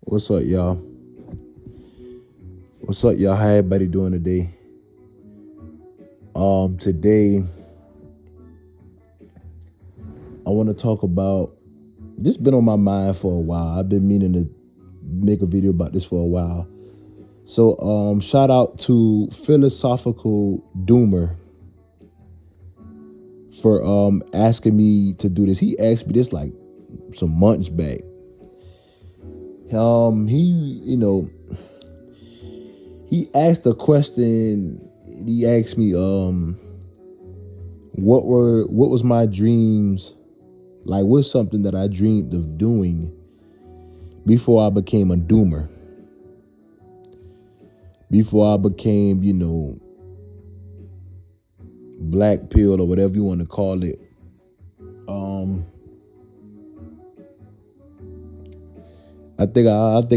What's up, y'all? What's up, y'all? How everybody doing today? Today I want to talk about this. Been on my mind for a while. I've been meaning to make a video about this for a while. So, shout out to Philosophical Doomer for asking me to do this. He asked me this like some months back. He asked a question. He asked me what was my dreams, like what's something that I dreamed of doing before I became a doomer, before I became, black pill or whatever you want to call it. I think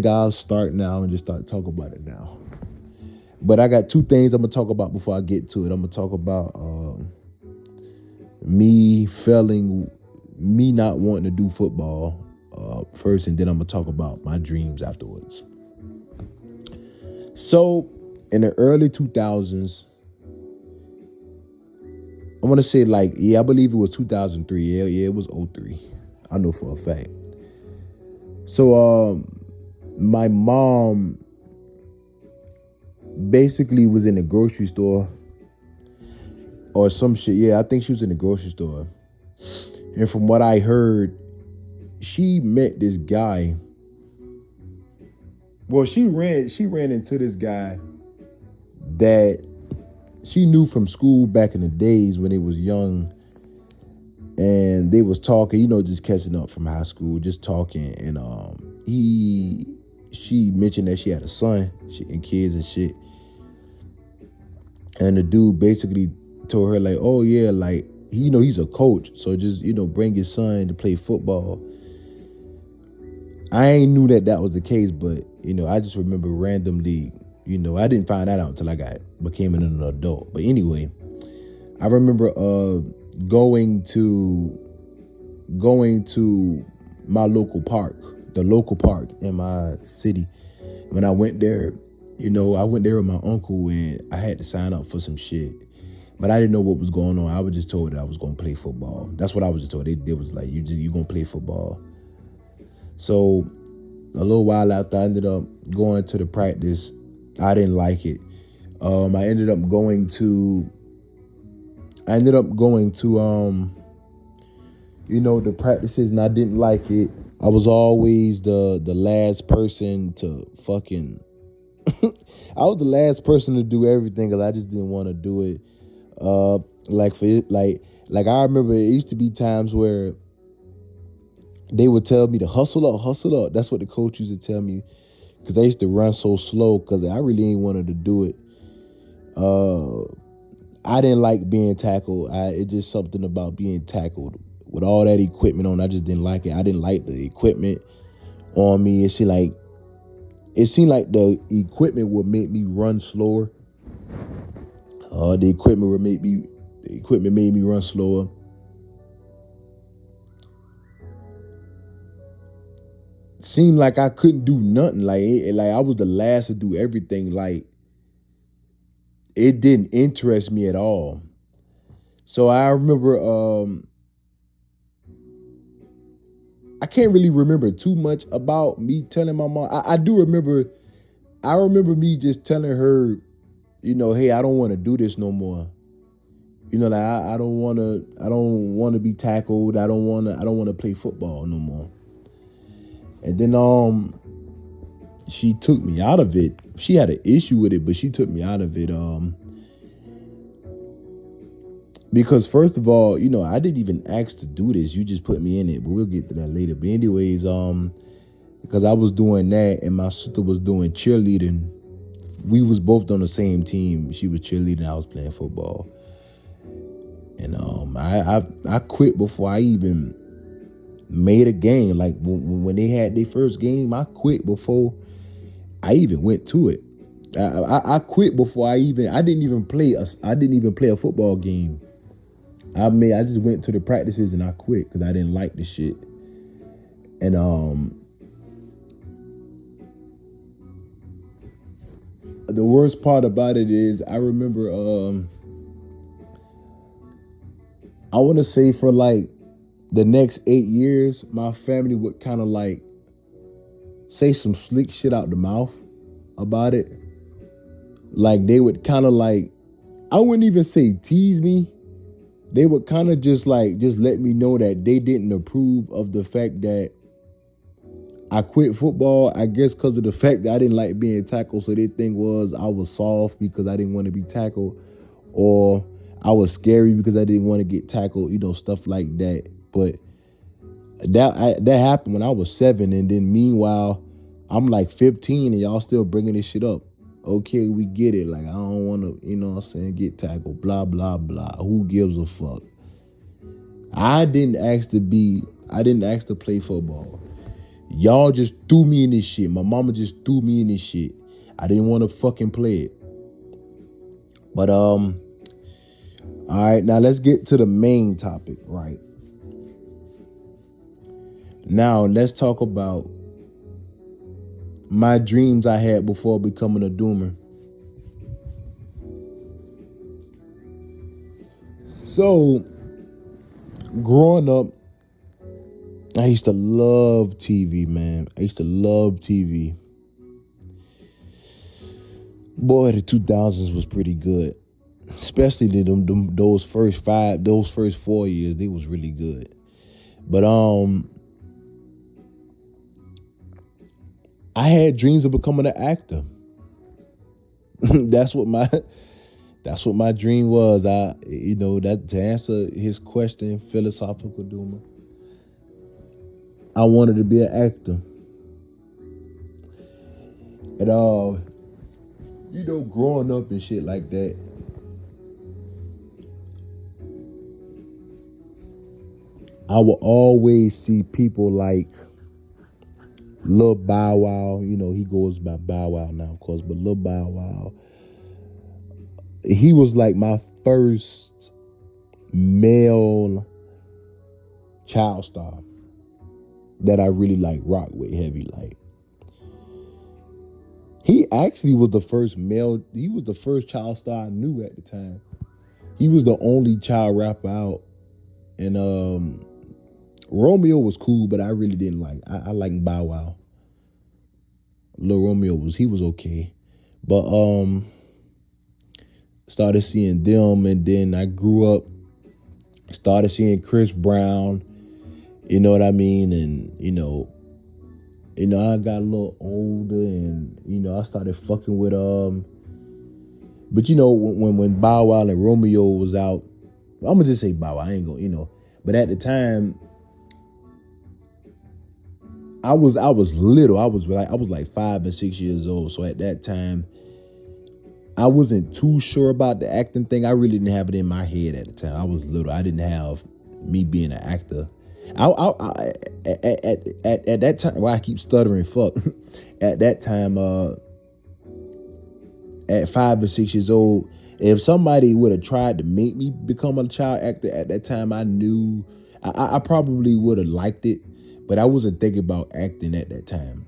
I'll start now and just start talking about it now. But I got two things I'm gonna talk about before I get to it. I'm gonna talk about me not wanting to do football first, and then I'm gonna talk about my dreams afterwards. So, in the early 2000s, I want to say I believe it was 2003. Yeah, it was '03. I know for a fact. So, my mom basically was in the grocery store or some shit. Yeah, I think she was in the grocery store. And from what I heard, she met this guy. Well, she ran into this guy that she knew from school back in the days when they was young. And they was talking, just catching up from high school, just talking. And she mentioned that she had a son and kids and shit. And the dude basically told her like, oh yeah, like, he's a coach. So just, bring your son to play football. I ain't knew that was the case, but, I just remember randomly, I didn't find that out until I became an adult. But anyway, I remember going to my local park, the local park in my city. When I went there, I went there with my uncle and I had to sign up for some shit. But I didn't know what was going on. I was just told that I was going to play football. That's what I was just told. They was like, you going to play football. So a little while after, I ended up going to the practice. I didn't like it. I ended up going to the practices, and I didn't like it. I was always the last person to fucking I was the last person to do everything because I just didn't want to do it. I remember it used to be times where they would tell me to hustle up. That's what the coach used to tell me, because they used to run so slow because I really ain't wanted to do it. I didn't like being tackled. It's just something about being tackled with all that equipment on. I just didn't like it. I didn't like the equipment on me. It seemed like the equipment would make me run slower. The equipment made me run slower. Seemed like I couldn't do nothing. Like I was the last to do everything. Like, it didn't interest me at all. So I remember, I can't really remember too much about me telling my mom. I remember me just telling her, hey, I don't want to do this no more. I don't want to be tackled. I don't want to play football no more. And then she took me out of it. She had an issue with it, but she took me out of it. Because first of all, I didn't even ask to do this. You just put me in it, but we'll get to that later. But anyways, because I was doing that and my sister was doing cheerleading. We was both on the same team. She was cheerleading, I was playing football. And I quit before I even made a game. Like when they had their first game, I quit before I even went to it. I quit before I didn't even play a football game. I just went to the practices and I quit because I didn't like the shit. And the worst part about it is I remember I want to say for like the next 8 years, my family would kind of like say some slick shit out the mouth about it. Like they would kind of like, I wouldn't even say tease me. They would kind of just let me know that they didn't approve of the fact that I quit football, I guess because of the fact that I didn't like being tackled. So their thing was I was soft because I didn't want to be tackled, or I was scary because I didn't want to get tackled, stuff like that. But that happened when I was 7, and then meanwhile, I'm like 15 and y'all still bringing this shit up. Okay, we get it. Like, I don't want to, get tackled, blah, blah, blah. Who gives a fuck? I didn't ask to play football. Y'all just threw me in this shit. My mama just threw me in this shit. I didn't want to fucking play it. But, all right, now let's get to the main topic, right? Now, let's talk about my dreams I had before becoming a doomer. So, growing up, I used to love TV, man. I used to love TV. Boy, the 2000s was pretty good. Especially those first 4 years, they was really good. But I had dreams of becoming an actor. That's what my dream was. That to answer his question, philosophical doomer, I wanted to be an actor. And growing up and shit like that, I would always see people like Lil Bow Wow. He goes by Bow Wow now, of course, but Lil Bow Wow, he was like my first male child star that I really like rock with heavy. Like, he actually was the first child star I knew at the time. He was the only child rapper out. And Romeo was cool, but I really didn't like. I like Bow Wow. Lil Romeo was okay. But started seeing them, and then I grew up, started seeing Chris Brown. You know what I mean? And I got a little older, and I started fucking with but when Bow Wow and Romeo was out, I'm gonna just say Bow Wow. I ain't gonna, but at the time, I was little. I was like 5 and 6 years old. So at that time, I wasn't too sure about the acting thing. I really didn't have it in my head at the time. I was little. I didn't have me being an actor. At that time, I keep stuttering. Fuck. At that time, at 5 or 6 years old, if somebody would have tried to make me become a child actor at that time, I knew I probably would have liked it, but I wasn't thinking about acting at that time.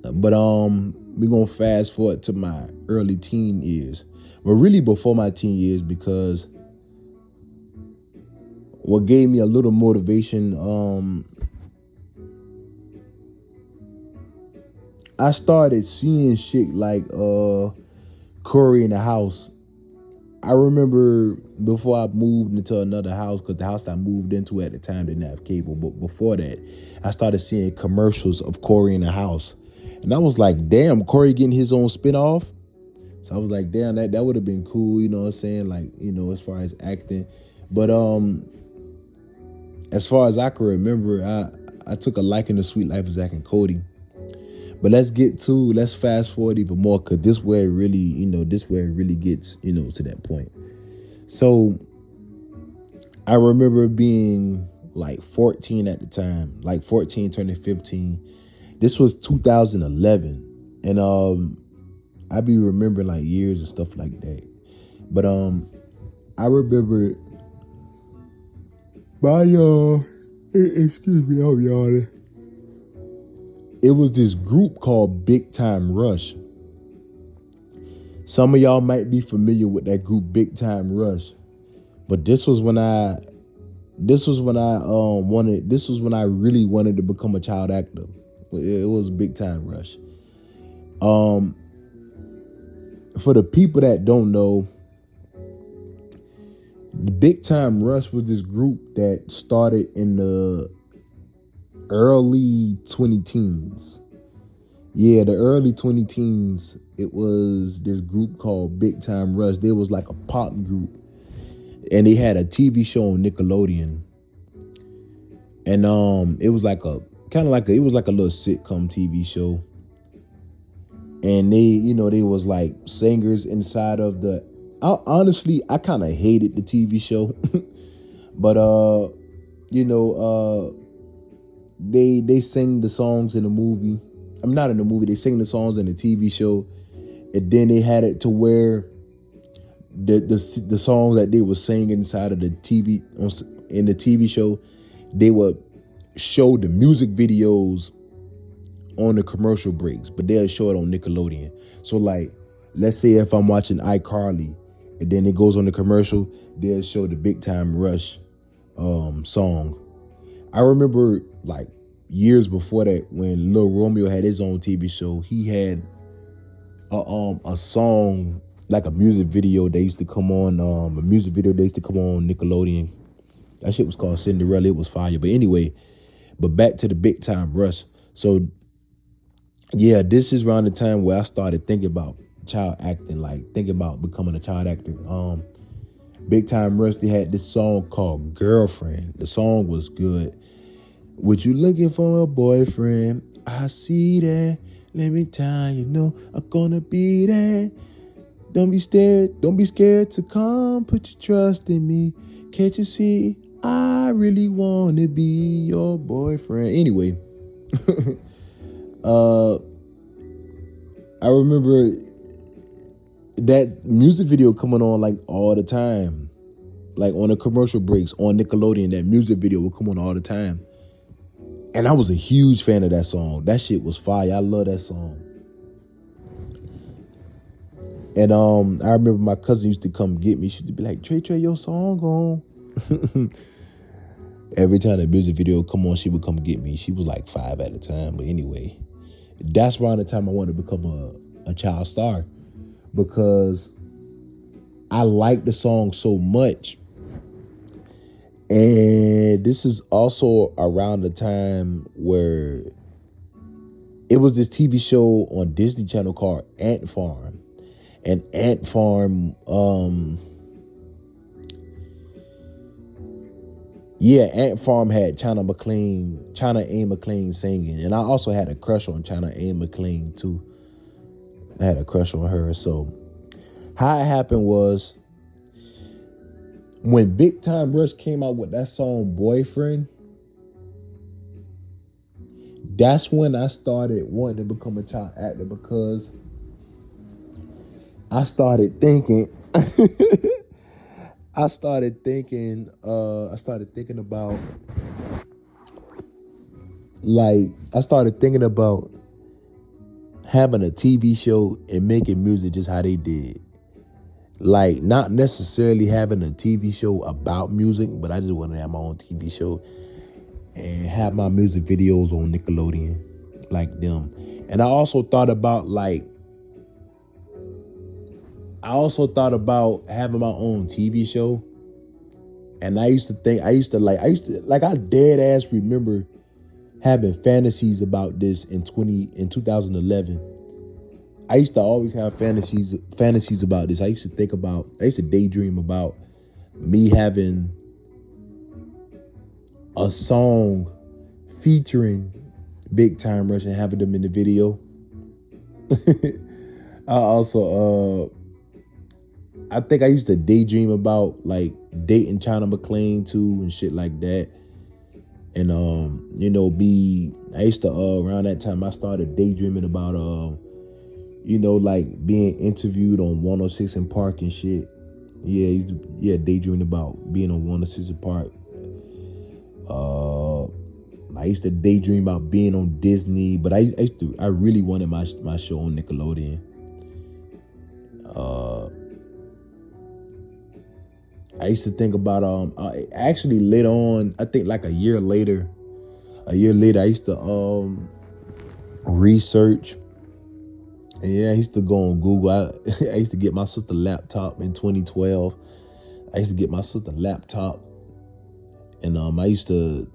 But we're gonna fast forward to my early teen years. Well, really before my teen years, because what gave me a little motivation, I started seeing shit like Corey in the House. I remember before I moved into another house, because the house I moved into at the time didn't have cable, but before that, I started seeing commercials of Corey in the House. And I was like, damn, Corey getting his own spinoff. So I was like, damn, that would have been cool, you know what I'm saying? Like, as far as acting. But as far as I can remember, I took a liking to Sweet Life of Zack and Cody. But let's fast forward even more, because this where it really gets, to that point. So I remember being like 14 at the time, like 14 turning 15. This was 2011. And I be remembering like years and stuff like that. But I remember excuse me, I'm yawning. It was this group called Big Time Rush. Some of y'all might be familiar with that group Big Time Rush, but this was when I really wanted to become a child actor. It was Big Time Rush. For the people that don't know, the Big Time Rush was this group that started in the early 20 teens. Yeah, the early 20 teens. It was this group called Big Time Rush. They was like a pop group, and they had a TV show on Nickelodeon. And it was like a it was like a little sitcom TV show. And they was like singers inside of the. Honestly, I kind of hated the TV show, but they sing the songs in the movie. I'm not in the movie. They sing the songs in the TV show, and then they had it to where the songs that they were singing inside of the TV in the TV show, they would show the music videos on the commercial breaks, but they'll show it on Nickelodeon. So like, let's say if I'm watching iCarly, and then it goes on the commercial, they'll show the Big Time Rush song. I remember like years before that, when Lil Romeo had his own TV show, he had a song, like a music video that used to come on Nickelodeon. That shit was called Cinderella. It was fire. But anyway, back to the Big Time Rush. So yeah, this is around the time where I started thinking about child acting, like thinking about becoming a child actor. Big Time Rush, they had this song called Girlfriend. The song was good. Would you looking for a boyfriend? I see that. Let me tell you, know I'm gonna be there. Don't be scared to come. Put your trust in me. Can't you see? I really wanna be your boyfriend. Anyway, I remember that music video coming on like all the time, like on the commercial breaks on Nickelodeon. That music video would come on all the time. And I was a huge fan of that song. That shit was fire. I love that song. And I remember my cousin used to come get me. She used to be like, Trey, your song on. Every time the music video would come on, she would come get me. She was like 5 at the time. But anyway, that's around the time I wanted to become a child star, because I liked the song so much. And this is also around the time where it was this TV show on Disney Channel called Ant Farm. And Ant Farm, Ant Farm had China A. McClain singing. And I also had a crush on China A. McClain too. I had a crush on her. So how it happened was, when Big Time Rush came out with that song Boyfriend, that's when I started wanting to become a child actor, because I started thinking about having a TV show and making music just how they did. Like, not necessarily having a TV show about music, but I just want to have my own TV show and have my music videos on Nickelodeon like them. And I also thought about having my own TV show. And I dead ass remember having fantasies about this in 2011. I used to always have fantasies about this. I used to daydream about me having a song featuring Big Time Rush and having them in the video. I think I used to daydream about like dating China McClain too and shit like that. And I used to around that time I started daydreaming about like being interviewed on 106 in Park and shit. Daydreaming about being on 106 in Park. I used to daydream about being on Disney, but I really wanted my show on Nickelodeon. Uh, I used to think about actually later on, I think like a year later, I used to research. And yeah, I used to go on Google. I used to get my sister laptop in 2012. I used to get my sister laptop, and I used to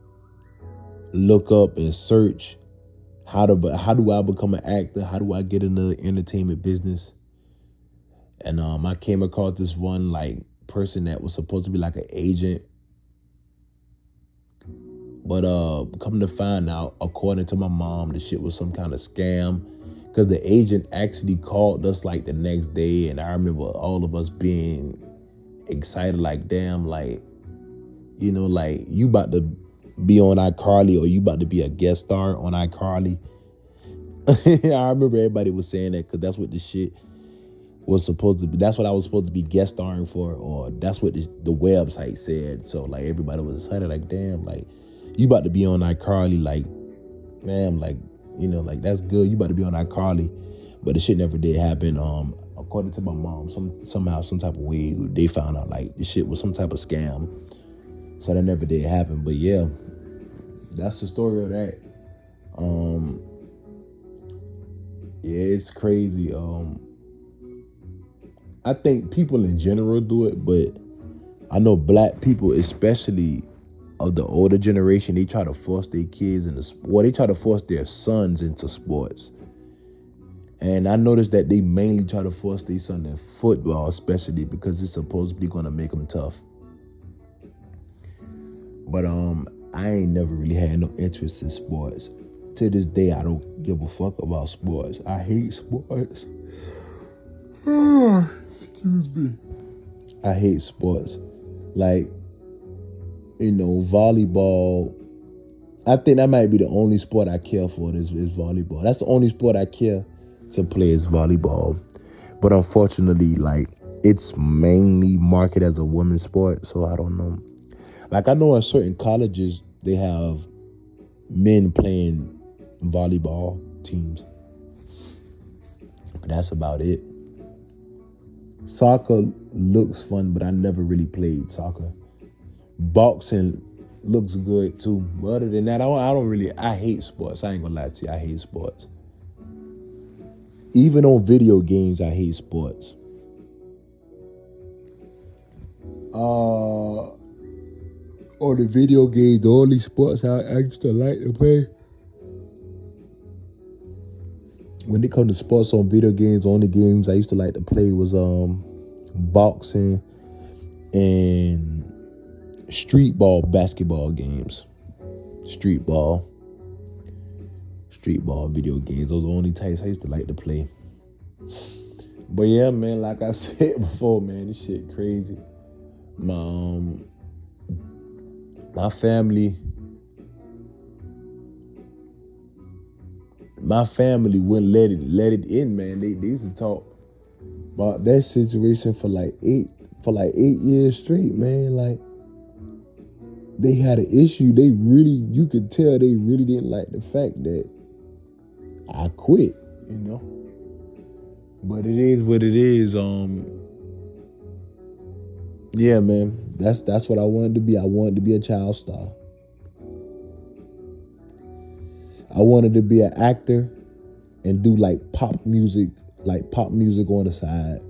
look up and search how do I become an actor? How do I get in the entertainment business? And I came across this one like person that was supposed to be like an agent, but come to find out, according to my mom, the shit was some kind of scam. Because the agent actually called us like the next day, and I remember all of us being excited, like, damn, like, like you about to be on iCarly, or you about to be a guest star on iCarly. I remember everybody was saying that because that's what the shit was supposed to be. That's what I was supposed to be guest starring for, or that's what the website said. So like everybody was excited, like, damn, like you about to be on iCarly, like, damn, like, like that's good. You about to be on iCarly, but the shit never did happen. According to my mom, somehow, some type of way, they found out like the shit was some type of scam. So that never did happen. But yeah, that's the story of that. Yeah, it's crazy. I think people in general do it, but I know black people, especially of the older generation, they try to force their kids they try to force their sons into sports. And I noticed that they mainly try to force their son in football, especially because it's supposedly going to make them tough. But I ain't never really had no interest in sports. To this day, I don't give a fuck about sports. I hate sports. Excuse me. I hate sports. Like, volleyball. I think that might be the only sport I care for is volleyball. That's the only sport I care to play is volleyball. But unfortunately, like, it's mainly marketed as a women's sport, so I don't know. Like, I know in certain colleges, they have men playing volleyball teams. But that's about it. Soccer looks fun, but I never really played soccer. Boxing looks good too. But other than that, I hate sports. I ain't gonna lie to you, I hate sports. Even on video games, I hate sports. On the video games, the only sports I used to like to play. When it comes to sports on video games, the only games I used to like to play was boxing and street ball basketball games. Street ball video games. Those are the only types I used to like to play. But yeah, man, like I said before, man, this shit crazy. My family wouldn't let it in, man. They used to talk about that situation for like 8 years straight, man. Like, they had an issue. You could tell they really didn't like the fact that I quit, But it is what it is. Yeah, man. That's what I wanted to be. I wanted to be a child star. I wanted to be an actor and do like pop music on the side.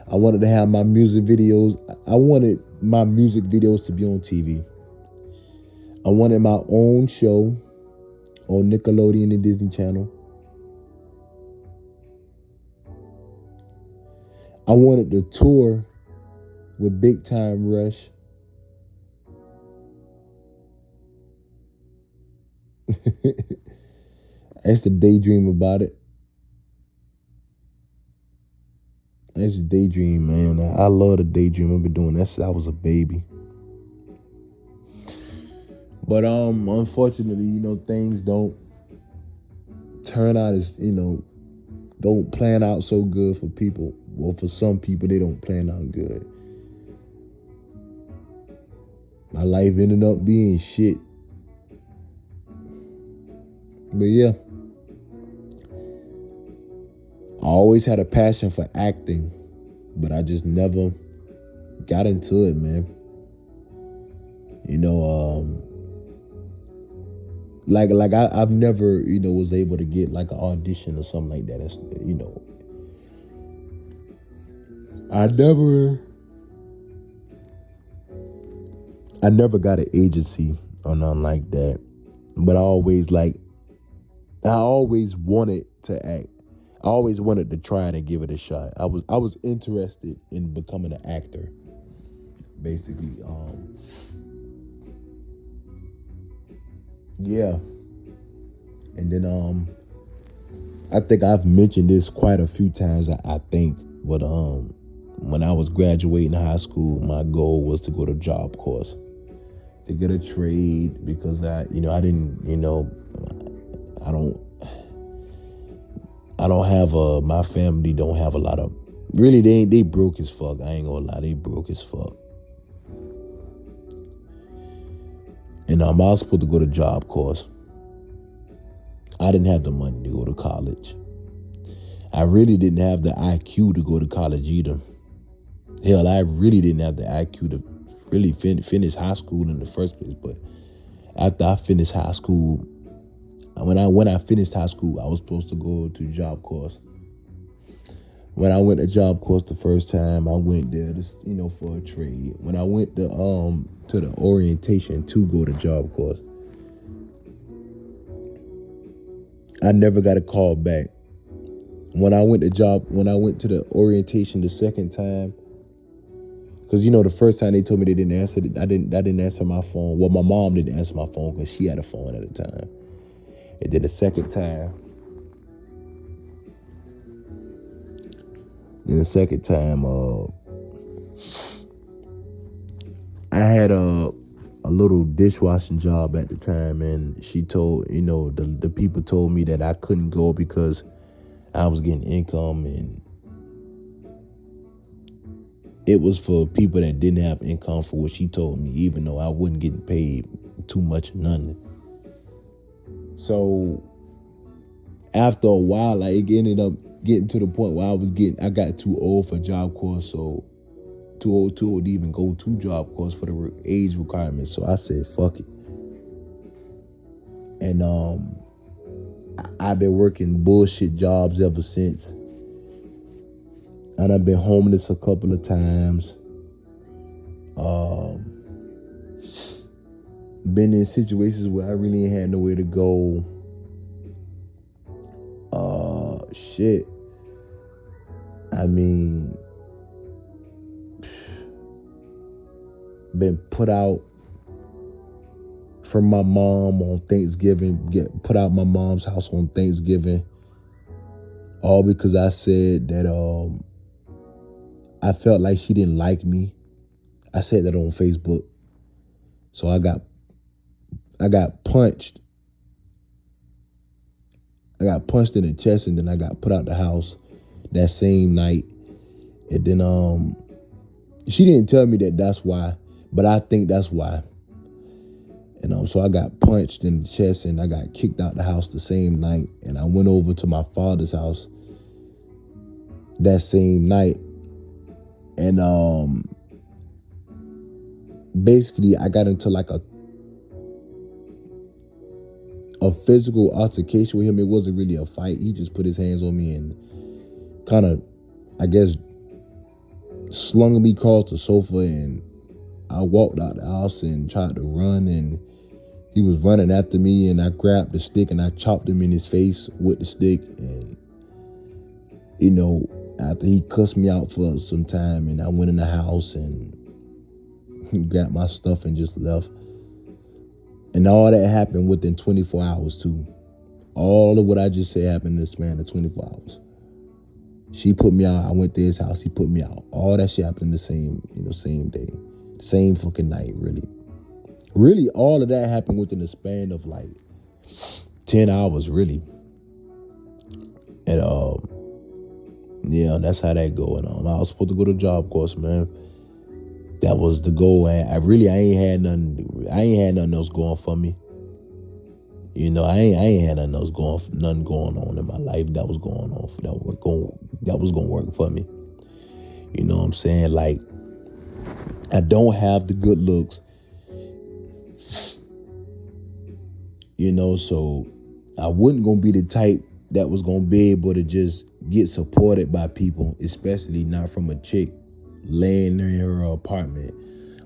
I wanted to have my music videos. I wanted my music videos to be on TV. I wanted my own show on Nickelodeon and Disney Channel. I wanted to tour with Big Time Rush. I used to daydream about it. I used to daydream, man. I love to daydream. I've been doing that since I was a baby. But unfortunately, things don't turn out as, don't plan out so good for people. Well, for some people, they don't plan out good. My life ended up being shit. But yeah, I always had a passion for acting, but I just never got into it, man. You know, I've never, was able to get like an audition or something like that. It's, I never got an agency or nothing like that. But I always wanted to act. I always wanted to try it and give it a shot. I was interested in becoming an actor, basically. Yeah. And then I think I've mentioned this quite a few times, I think. But when I was graduating high school, my goal was to go to Job Corps to get a trade, because I don't have my family don't have a lot of, really, they broke as fuck. I ain't gonna lie, they broke as fuck. And I was supposed to go to Job Corps. I didn't have the money to go to college. I really didn't have the IQ to go to college either. Hell, I really didn't have the IQ to really finish high school in the first place. But after I finished high school, when I finished high school, I was supposed to go to Job Corps. When I went to Job Corps the first time, I went there to, for a trade. When I went to the orientation to go to Job Corps, I never got a call back. When I went to the orientation the second time, because the first time they told me they didn't answer it, I didn't answer my phone. Well, my mom didn't answer my phone because she had a phone at the time. And then the second time, I had a little dishwashing job at the time, and she told, the people told me that I couldn't go because I was getting income, and it was for people that didn't have income, for what she told me, even though I wasn't getting paid too much or nothing. So after a while, like, it ended up getting to the point where I got too old for Job Corps, so too old to even go to Job Corps for the age requirements. So I said, fuck it. And I've been working bullshit jobs ever since. And I've been homeless a couple of times. Been in situations where I really ain't had nowhere to go. Shit. I mean, been put out from my mom on Thanksgiving, put out my mom's house on Thanksgiving, all because I said that I felt like she didn't like me. I said that on Facebook. So I got punched. I got punched in the chest, and then I got put out the house that same night. And then she didn't tell me that that's why, but I think that's why. And so I got punched in the chest, and I got kicked out the house the same night. And I went over to my father's house that same night. And basically I got into like a physical altercation with him. It wasn't really a fight. He just put his hands on me and kind of, I guess, slung me across the sofa, and I walked out the house and tried to run, and he was running after me, and I grabbed the stick and I chopped him in his face with the stick. And after he cussed me out for some time, and I went in the house and got my stuff and just left. And all that happened within 24 hours too. All of what I just said happened in the span of 24 hours. She put me out. I went to his house. He put me out. All that shit happened the same day. Same fucking night, really. Really, all of that happened within the span of like 10 hours, really. And yeah, that's how that going on. I was supposed to go to Job Corps, man. That was the goal. I ain't had nothing else going for me. You know, I ain't had nothing going on in my life that was going on that was gonna work for me. You know what I'm saying? Like, I don't have the good looks. You know, so I wasn't gonna be the type that was gonna be able to just get supported by people, especially not from a chick laying in her apartment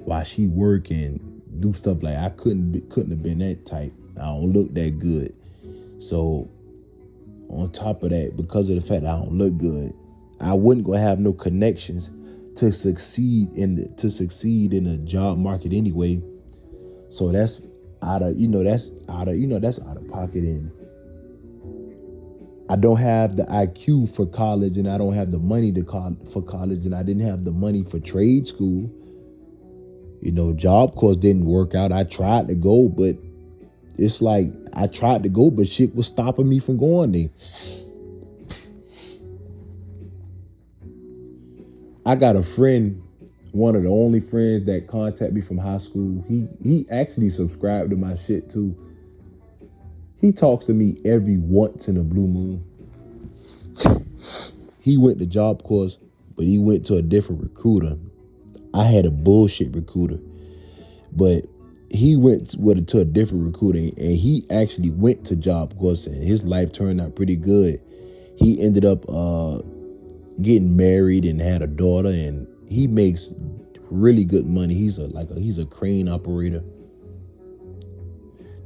while she working, do stuff like I couldn't have been that type. I don't look that good. So on top of that, because of the fact that I don't look good, I wasn't gonna have no connections to succeed in the job market anyway. So that's out of pocket. And I don't have the IQ for college, and I don't have the money for college, and I didn't have the money for trade school. You know, job course didn't work out. I tried to go, but it's like I tried to go, but shit was stopping me from going there. I got a friend, one of the only friends that contact me from high school. He actually subscribed to my shit too. He talks to me every once in a blue moon. He went to job course, but he went to a different recruiter. I had a bullshit recruiter, but he went to a different recruiter, and he actually went to job course, and his life turned out pretty good. He ended up getting married and had a daughter, and he makes really good money. He's a crane operator.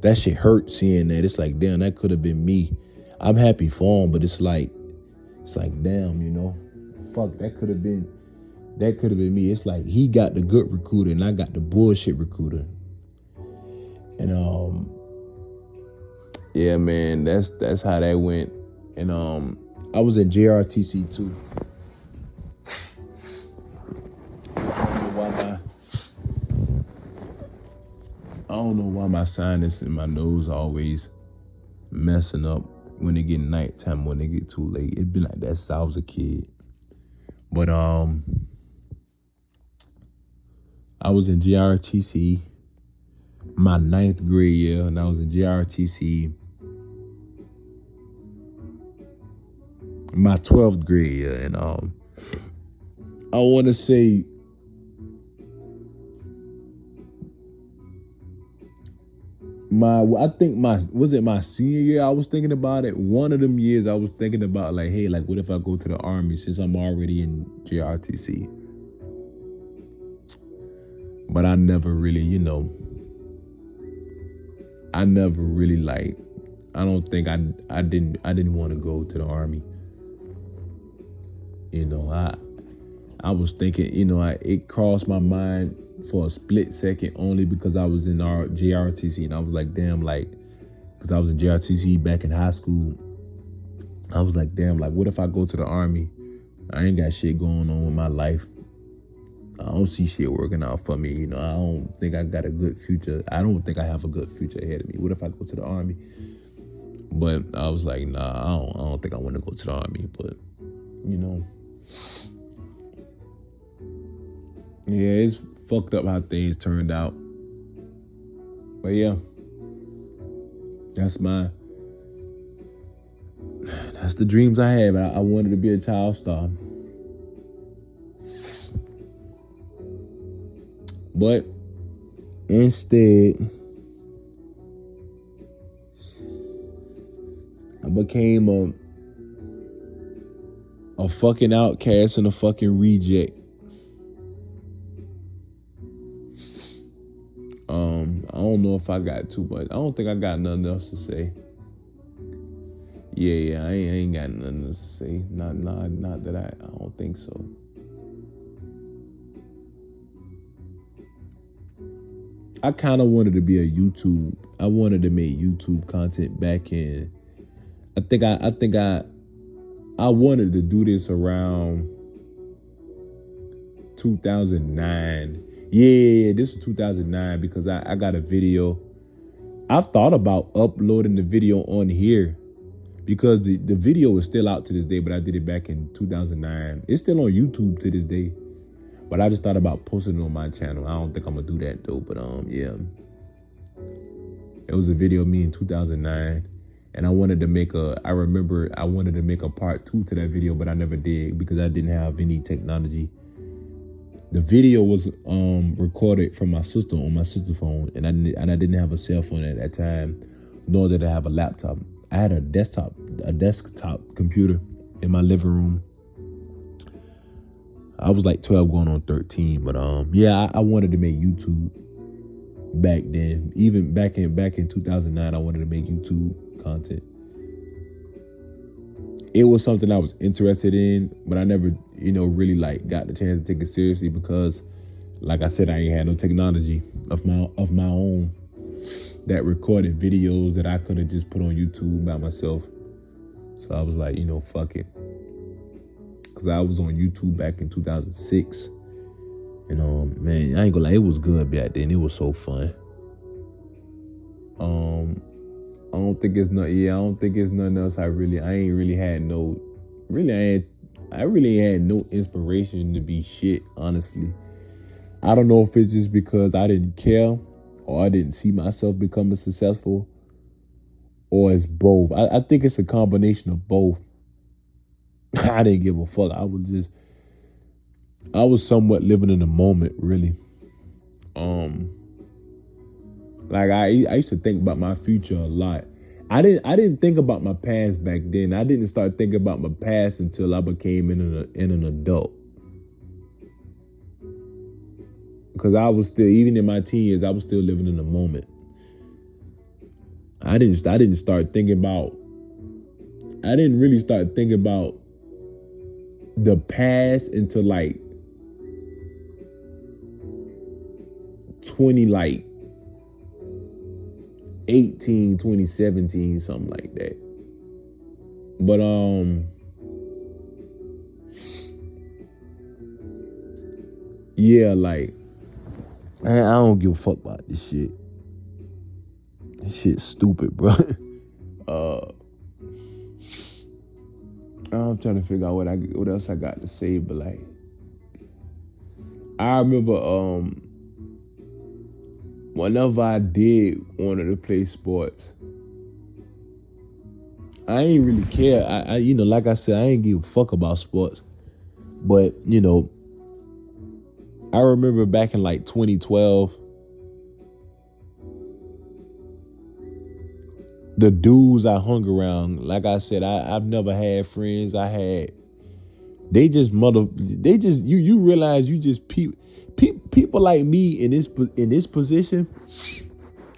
That shit hurt seeing that. It's like, damn, that could have been me. I'm happy for him, but it's like damn, you know, fuck, that could have been me. It's like he got the good recruiter and I got the bullshit recruiter. And yeah, man, that's how that went. And I was in JRTC too. I don't know why my sinus and my nose always messing up when it get nighttime, when it get too late. It been like that since I was a kid. But I was in JRTC my 9th grade year, and I was in JRTC my 12th grade year. And I want to say my senior year, I was thinking about it. One of them years I was thinking about like, hey, like what if I go to the Army since I'm already in JRTC? But I never really, I don't think I didn't want to go to the Army. I was thinking, it crossed my mind for a split second only because I was in our JRTC, and I was like, damn, like, because I was in JRTC back in high school. I was like, damn, like, what if I go to the Army? I ain't got shit going on with my life. I don't see shit working out for me. I don't think I got a good future. I don't think I have a good future ahead of me. What if I go to the Army? But I was like, nah, I don't think I want to go to the Army. But, yeah, it's fucked up how things turned out. But yeah, that's the dreams I have. I wanted to be a child star. But instead, I became a fucking outcast and a fucking reject. I don't know if I got too much. I don't think I got nothing else to say. Yeah, I ain't got nothing else to say. Not that I don't think so. I kind of wanted to be I wanted to make YouTube content back in. I think I wanted to do this around 2009. Yeah, this was 2009 because I got a video. I've thought about uploading the video on here because the video is still out to this day, but I did it back in 2009. It's still on YouTube to this day, but I just thought about posting it on my channel. I don't think I'm gonna do that though, but yeah. It was a video of me in 2009. And I wanted to make I remember I wanted to make a part 2 to that video, but I never did because I didn't have any technology. The video was recorded from my sister on my sister's phone, and I didn't have a cell phone at that time, nor did I have a laptop. I had a desktop computer in my living room. I was like 12 going on 13, but yeah, I wanted to make YouTube back then. Even back in 2009, I wanted to make YouTube content. It was something I was interested in, but I never, really like got the chance to take it seriously because, like I said, I ain't had no technology of my own that recorded videos that I could have just put on YouTube by myself. So I was like, fuck it. Because I was on YouTube back in 2006. And man, I ain't gonna lie, it was good back then. It was so fun. I don't think it's nothing else. I really had no inspiration to be shit, honestly. I don't know if it's just because I didn't care or I didn't see myself becoming successful, or it's both. I think it's a combination of both. I didn't give a fuck. I was somewhat living in the moment, really. Like I used to think about my future a lot. I didn't think about my past back then. I didn't start thinking about my past until I became an adult. Because I was still, even in my teen years, I was still living in the moment. I didn't really start thinking about the past until like 2017, something like that. But yeah, like I don't give a fuck about this shit. This shit's stupid, bro. I'm trying to figure out what else I got to say, but like I remember whenever I did wanted to play sports, I ain't really care. I like I said, I ain't give a fuck about sports. But, I remember back in like 2012, the dudes I hung around, like I said, I've never had friends. You realize you just people like me in this position,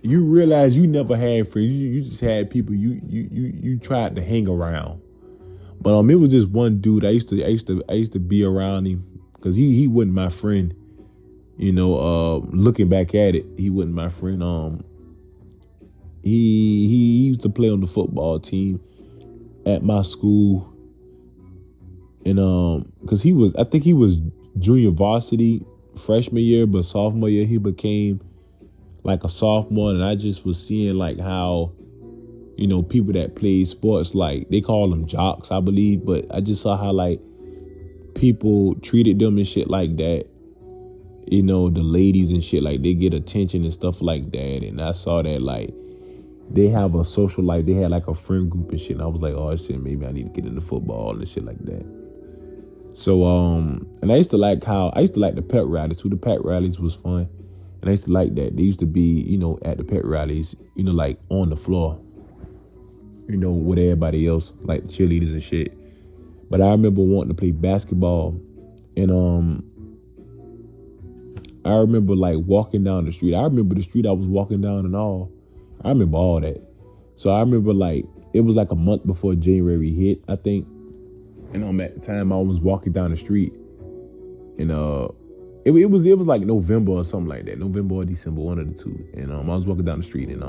you realize you never had friends. You just had people you tried to hang around. But it was just one dude I used to be around him because he wasn't my friend. Looking back at it, he wasn't my friend. He used to play on the football team at my school, and because I think he was junior varsity freshman year, but sophomore year he became like a sophomore, and I just was seeing like how, people that play sports, like they call them jocks, I believe, but I just saw how like people treated them and shit like that. The ladies and shit, like they get attention and stuff like that, and I saw that like they have a social life. They had like a friend group and shit, and I was like, oh shit, maybe I need to get into football and shit like that. So, and I used to like the pep rallies too. The pep rallies was fun. And I used to like that. They used to be, at the pep rallies, like on the floor, with everybody else, like cheerleaders and shit. But I remember wanting to play basketball. And I remember like walking down the street. I remember the street I was walking down and all. I remember all that. So I remember like, it was like a month before January hit, I think. And at the time I was walking down the street, and it was like November or something like that, November or December, one of the two. And I was walking down the street, and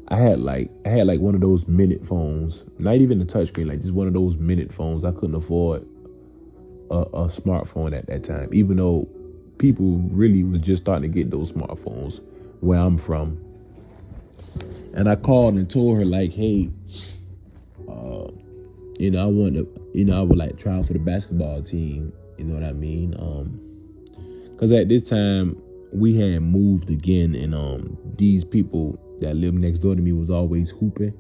I had like one of those minute phones, not even a touchscreen, like just one of those minute phones. I couldn't afford a smartphone at that time, even though people really was just starting to get those smartphones where I'm from. And I called and told her like, hey, I want to, I would like try out for the basketball team. You know what I mean? Because at this time we had moved again, and these people that lived next door to me was always hooping,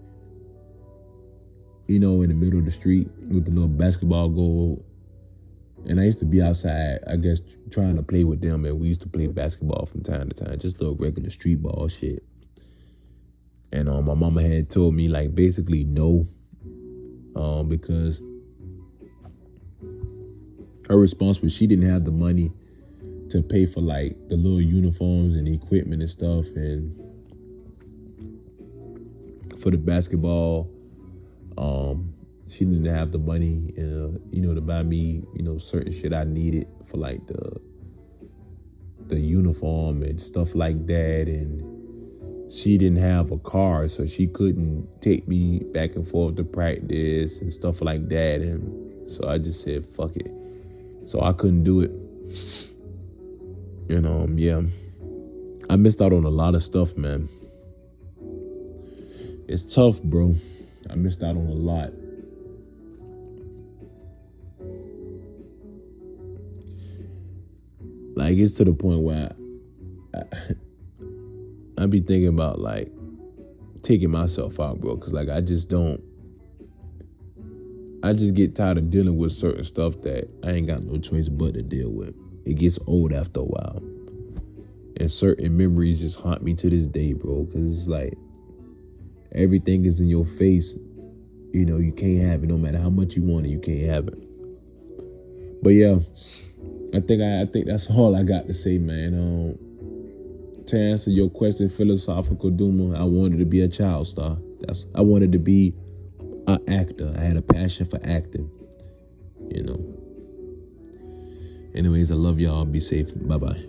in the middle of the street with the little basketball goal. And I used to be outside, I guess, trying to play with them. And we used to play basketball from time to time, just little regular street ball shit. And my mama had told me, like, basically no, because her response was she didn't have the money to pay for, like, the little uniforms and equipment and stuff, and for the basketball. She didn't have the money, to buy me, certain shit I needed for, like, the uniform and stuff like that. And she didn't have a car, so she couldn't take me back and forth to practice and stuff like that. And so I just said, fuck it. So I couldn't do it. And, yeah, I missed out on a lot of stuff, man. It's tough, bro. I missed out on a lot. Like, it's to the point where I be thinking about, like, taking myself out, bro. Because, like, I just get tired of dealing with certain stuff that I ain't got no choice but to deal with. It gets old after a while. And certain memories just haunt me to this day, bro. Because it's like, everything is in your face. You can't have it. No matter how much you want it, you can't have it. But yeah, I think that's all I got to say, man. To answer your question, philosophical Doomer, I wanted to be a child star. I wanted to be an actor. I had a passion for acting. Anyways, I love y'all. Be safe. Bye-bye.